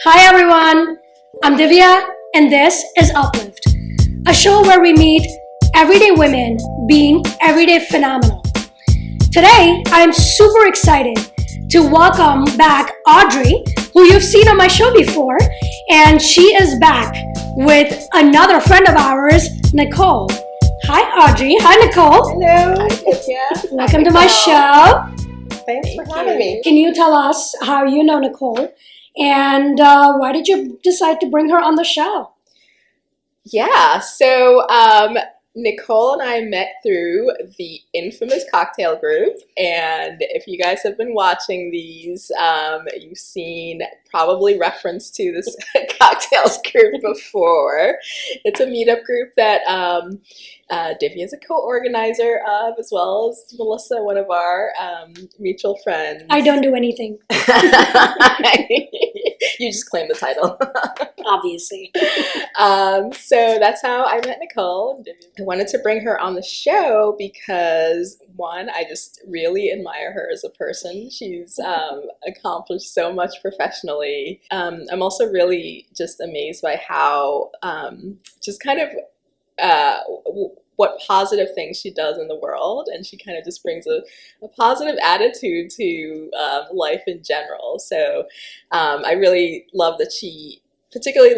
Hi everyone, I'm Divya and this is Uplift, a show where we meet everyday women being everyday phenomenal. Today, I'm super excited to welcome back Audrey, who you've seen on my show before, and she is back with another friend of ours, Nicole. Hi Audrey, hi Nicole. Hello. Hi, Divya. Welcome to my show. Thanks for having me. Can you tell us how you know Nicole and why did you decide to bring her on the show? Yeah, so Nicole and I met through the infamous cocktail group, and if you guys have been watching these, you've seen probably reference to this cocktails group before. It's a meetup group that Divya is a co-organizer of, as well as Melissa, one of our mutual friends. I don't do anything. You just claim the title. Obviously. So that's how I met Nicole. I wanted to bring her on the show because, one, I just really admire her as a person. She's accomplished so much professionally. I'm also really just amazed by how just kind of what positive things she does in the world, and she kind of just brings a positive attitude to life in general. So I really love that she particularly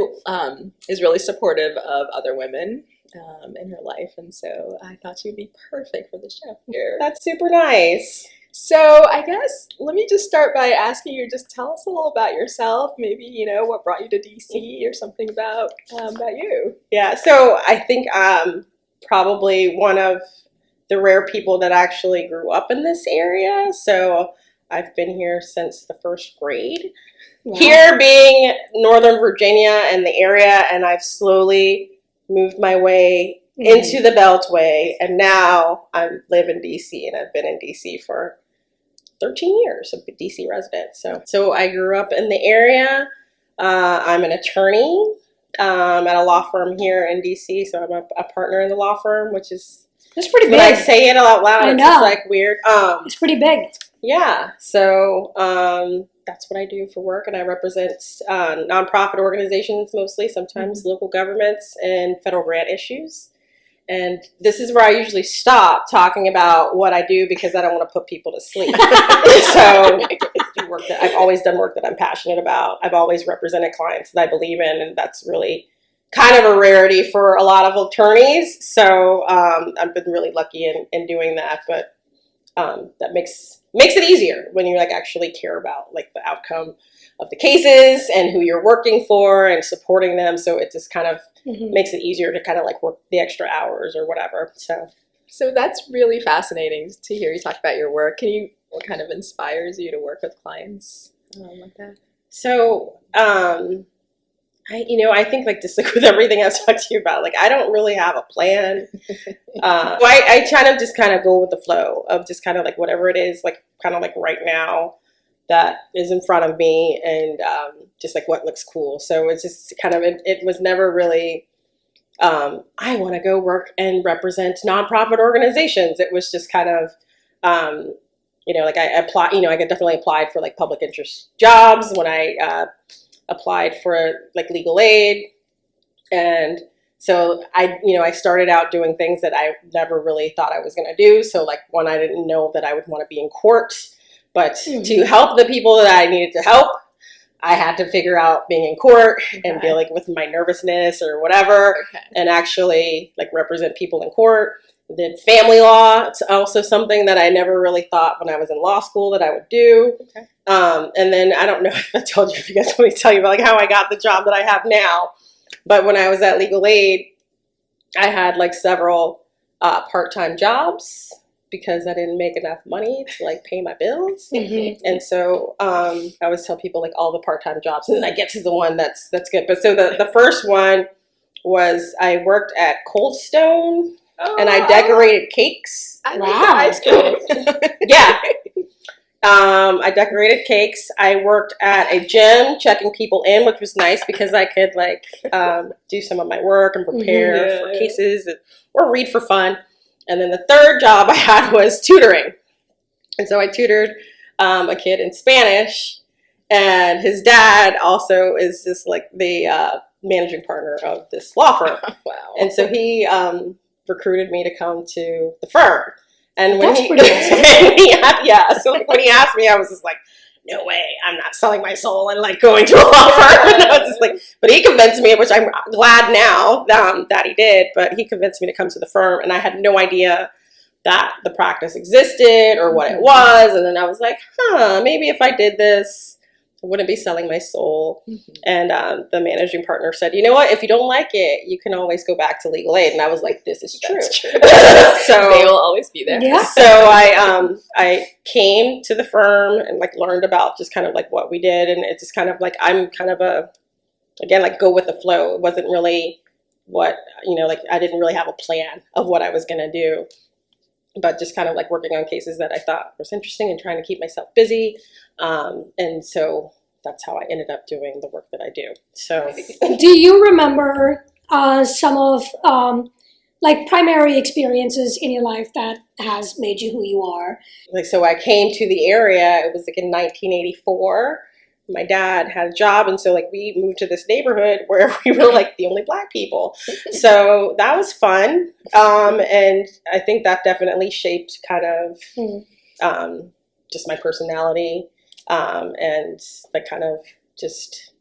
is really supportive of other women in her life, and so I thought she'd be perfect for the show here. That's super nice. So I guess let me just start by asking you, just tell us a little about yourself, maybe, you know, what brought you to DC or something about you. Yeah, so I think probably one of the rare people that actually grew up in this area. So I've been here since the first grade. Wow. Here being Northern Virginia and the area, and I've slowly moved my way into the Beltway, and now I live in DC, and I've been in DC for 13 years, a DC resident. So I grew up in the area. I'm an attorney at a law firm here in DC, so I'm a partner in the law firm, which is that's pretty big. When I say it out loud, it's just like weird. It's pretty big. Yeah, so that's what I do for work, and I represent nonprofit organizations mostly, sometimes local governments and federal grant issues. And this is where I usually stop talking about what I do because I don't want to put people to sleep. So I've always done work that I'm passionate about. I've always represented clients that I believe in, and that's really kind of a rarity for a lot of attorneys. So I've been really lucky in doing that, but that makes it easier when you actually care about the outcome of the cases and who you're working for and supporting them. So it just kind of makes it easier to kind of work the extra hours or whatever. So that's really fascinating to hear you talk about your work. What kind of inspires you to work with clients like that? So I think just with everything I've talked to you about, I don't really have a plan. I kind of go with the flow of just kind of whatever it is, right now that is in front of me, and just what looks cool. So it's just kind of, it was never really, I want to go work and represent nonprofit organizations. It was just kind of, I definitely applied for public interest jobs when I applied for legal aid. And so I started out doing things that I never really thought I was going to do. So one, I didn't know that I would want to be in court, but to help the people that I needed to help, I had to figure out being in court and dealing with my nervousness or whatever, and actually represent people in court. Did family law. It's also something that I never really thought when I was in law school that I would do. And then I don't know if I told you, if you guys want me to tell you about how I got the job that I have now. But when I was at legal aid, I had several part-time jobs because I didn't make enough money to pay my bills. And so I always tell people all the part-time jobs, and then I get to the one that's good. But so the first one was I worked at Cold Stone. And I decorated cakes. Wow. Ice cream. Yeah. I decorated cakes. I worked at a gym checking people in, which was nice because I could do some of my work and prepare for cases or read for fun. And then the third job I had was tutoring. And so I tutored a kid in Spanish. And his dad also is just like the managing partner of this law firm. Wow. And so he recruited me to come to the firm. And when That's pretty awesome. So when he asked me, I was just like, no way, I'm not selling my soul and like going to a law firm. And I was just like, but he convinced me, which I'm glad now that he did, but he convinced me to come to the firm, and I had no idea that the practice existed or what it was. And then I was like, maybe if I did this, I wouldn't be selling my soul. And the managing partner said, you know what, if you don't like it, you can always go back to legal aid. And I was like, this is true. So they will always be there. Yeah. So I came to the firm and like learned about just kind of like what we did. And it's just kind of like, I'm kind of again, like go with the flow. It wasn't really what, like I didn't really have a plan of what I was going to do, but just kind of like working on cases that I thought was interesting and trying to keep myself busy. And so that's how I ended up doing the work that I do. So do you remember some of like primary experiences in your life that has made you who you are? like, so I came to the area, it was like in 1984. My dad had a job, and so like we moved to this neighborhood where we were like the only Black people. So that was fun. And I think that definitely shaped kind of just my personality, and like kind of just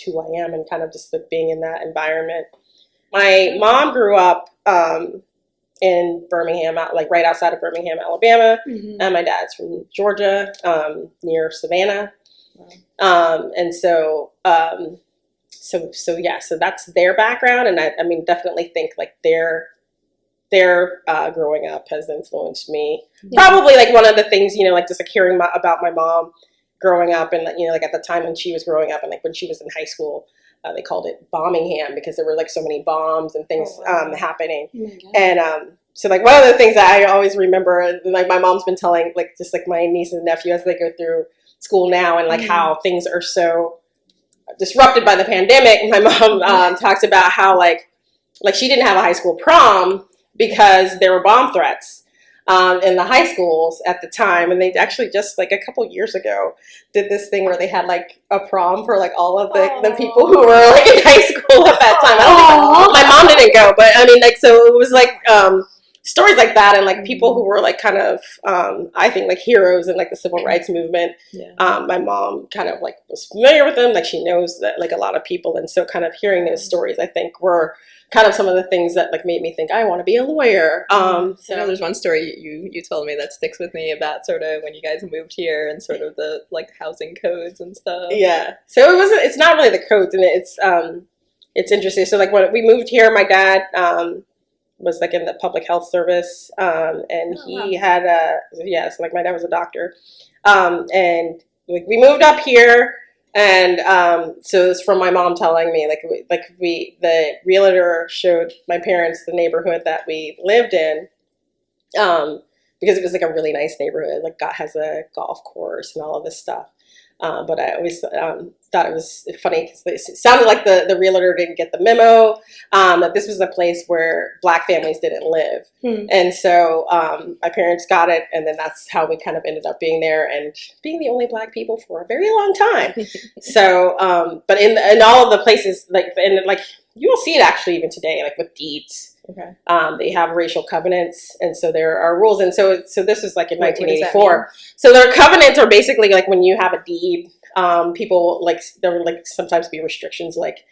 who I am, and kind of just like being in that environment. My mom grew up in Birmingham, like right outside of Birmingham, Alabama, and my dad's from Georgia, near Savannah. And so that's their background, and I mean, definitely think like their growing up has influenced me. Probably like one of the things, like just like hearing about my mom growing up, and like at the time when she was growing up, and like when she was in high school, they called it Bombingham because there were like so many bombs and things happening. And so like one of the things that I always remember, like my mom's been telling like just like my niece and nephew as they go through school now, and like how things are so disrupted by the pandemic. My mom talks about how like she didn't have a high school prom because there were bomb threats in the high schools at the time, and they actually just like a couple years ago did this thing where they had like a prom for like all of the people who were like in high school at that time. I don't think my mom didn't go, but I mean like, so it was like stories like that, and like people who were like kind of I think like heroes in like the civil rights movement. My mom kind of like was familiar with them, like she knows that like a lot of people, and so kind of hearing those stories I think were kind of some of the things that like made me think I want to be a lawyer. So there's one story you told me that sticks with me about sort of when you guys moved here and sort of the like housing codes and stuff. Yeah, so it's not really the codes, and it's interesting. So like when we moved here, my dad was like in the public health service, and he had so like my dad was a doctor, and like we moved up here, and so it's from my mom telling me the realtor showed my parents the neighborhood that we lived in, because it was like a really nice neighborhood, like has a golf course and all of this stuff. But I always thought it was funny because it sounded like the realtor didn't get the memo that this was a place where Black families didn't live. And so my parents got it, and then that's how we kind of ended up being there and being the only Black people for a very long time. So, but in all of the places, like you will see it actually even today, like with deeds. They have racial covenants, and so there are rules. And so this is like in 1984. So their covenants are basically like when you have a deed, people like there will like sometimes be restrictions like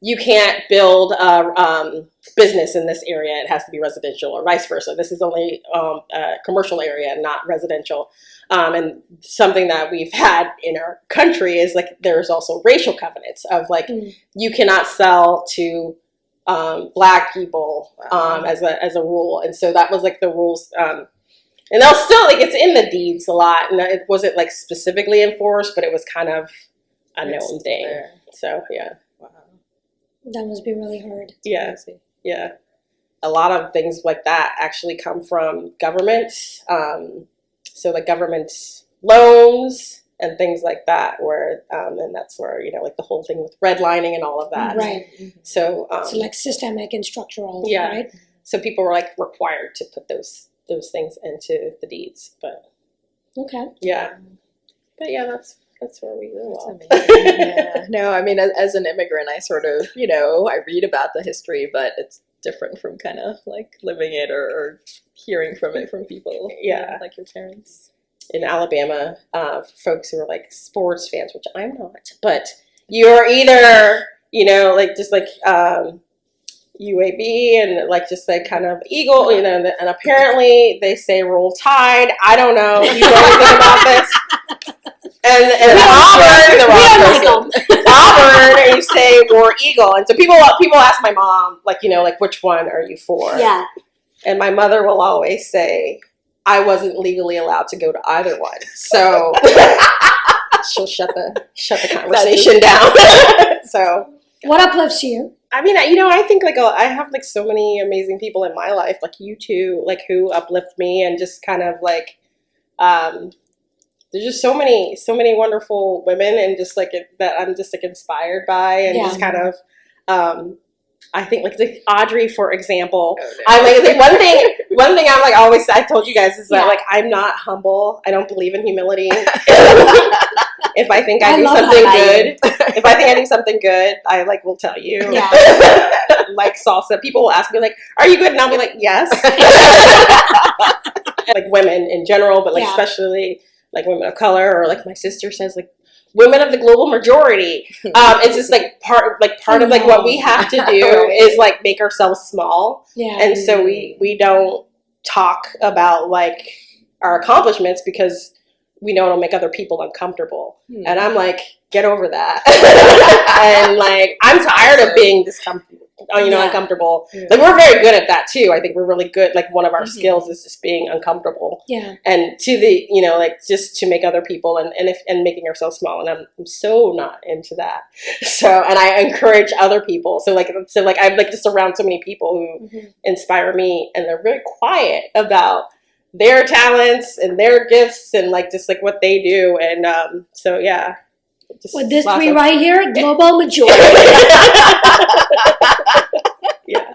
you can't build a business in this area. It has to be residential, or vice versa. This is only a commercial area, not residential. And something that we've had in our country is like there's also racial covenants of like you cannot sell to Black people as a rule. And so that was like the rules, and they'll still like it's in the deeds a lot, and it wasn't like specifically enforced, but it was kind of a known thing. So That must be really hard. Yeah, a lot of things like that actually come from government, so like government loans and things like that, where and that's where like the whole thing with redlining and all of that, right? So so like systemic and structural, right? So people were like required to put those things into the deeds, but but that's That's where we grew up. Yeah. No, I mean, as an immigrant, I sort of, I read about the history, but it's different from kind of like living it or hearing from it from people. Yeah. Like your parents. In Alabama, folks who are like sports fans, which I'm not, but you're either, like just like UAB and like just like kind of Eagle, and apparently they say Roll Tide. I don't know. You know anything about this? And Auburn, you say War Eagle, and so people ask my mom, like, like which one are you for? Yeah. And my mother will always say, I wasn't legally allowed to go to either one, so she'll shut the conversation down. So, what uplifts you? I mean, I think like I have like so many amazing people in my life, like you two, like who uplift me, and just kind of like, there's just so many wonderful women, and just like that I'm just like inspired by, and just kind of, I think like Audrey, for example. Oh, no. I'm like one thing I'm like always, I told you guys is that like I'm not humble. I don't believe in humility. If I think I do something good, if I think I do something good, I like will tell you. Yeah. Like salsa, people will ask me like, "Are you good?" And I'll be like, "Yes." Like women in general, but like especially like women of color, or like my sister says, like women of the global majority. It's just like part of like what we have to do is like make ourselves small. Yeah. And so we don't talk about like our accomplishments because we know it'll make other people uncomfortable. And I'm like, get over that. And like, I'm tired of being uncomfortable. Yeah. Like we're very good at that too. I think we're really good. Like one of our skills is just being uncomfortable. Yeah. And to the, like just to make other people and making ourselves small. And I'm so not into that. So, and I encourage other people. So I'm like just around so many people who inspire me, and they're very quiet about their talents and their gifts and like just like what they do. And so yeah. With this three right here, global majority. Yeah.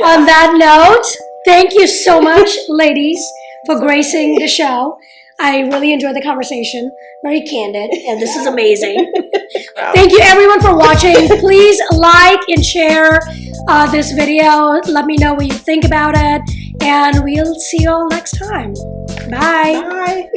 On that note, thank you so much, ladies, for gracing the show. I really enjoyed the conversation. Very candid, and this is amazing. Wow. Thank you, everyone, for watching. Please like and share this video. Let me know what you think about it, and we'll see you all next time. Bye. Bye.